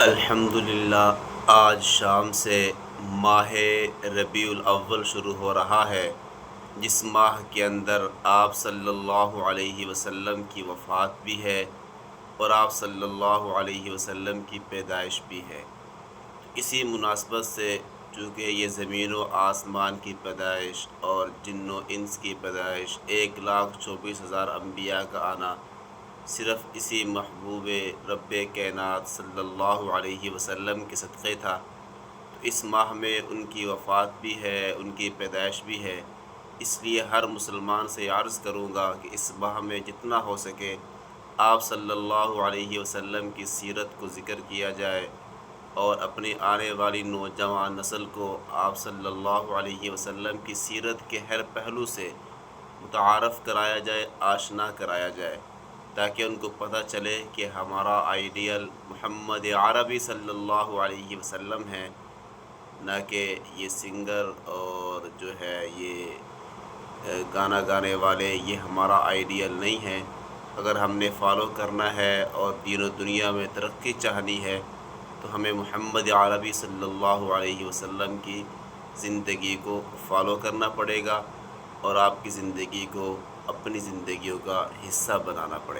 الحمدللہ آج شام سے ماہ ربیع الاول شروع ہو رہا ہے، جس ماہ کے اندر آپ صلی اللہ علیہ وسلم کی وفات بھی ہے اور آپ صلی اللہ علیہ وسلم کی پیدائش بھی ہے۔ اسی مناسبت سے چونکہ یہ زمین و آسمان کی پیدائش اور جن و انس کی پیدائش 1,24,000 انبیاء کا آنا صرف اسی محبوب رب کائنات صلی اللہ علیہ وسلم کے صدقے تھا، تو اس ماہ میں ان کی وفات بھی ہے، ان کی پیدائش بھی ہے۔ اس لیے ہر مسلمان سے عرض کروں گا کہ اس ماہ میں جتنا ہو سکے آپ صلی اللہ علیہ وسلم کی سیرت کو ذکر کیا جائے اور اپنی آنے والی نوجوان نسل کو آپ صلی اللہ علیہ وسلم کی سیرت کے ہر پہلو سے متعارف کرایا جائے، آشنا کرایا جائے، تاکہ ان کو پتہ چلے کہ ہمارا آئیڈیل محمد عربی صلی اللہ علیہ وسلم ہے، نہ کہ یہ سنگر اور جو ہے یہ گانا گانے والے۔ یہ ہمارا آئیڈیل نہیں ہے۔ اگر ہم نے فالو کرنا ہے اور دین و دنیا میں ترقی چاہنی ہے تو ہمیں محمد عربی صلی اللہ علیہ وسلم کی زندگی کو فالو کرنا پڑے گا اور آپ کی زندگی کو اپنی زندگیوں کا حصہ بنانا پڑے گا۔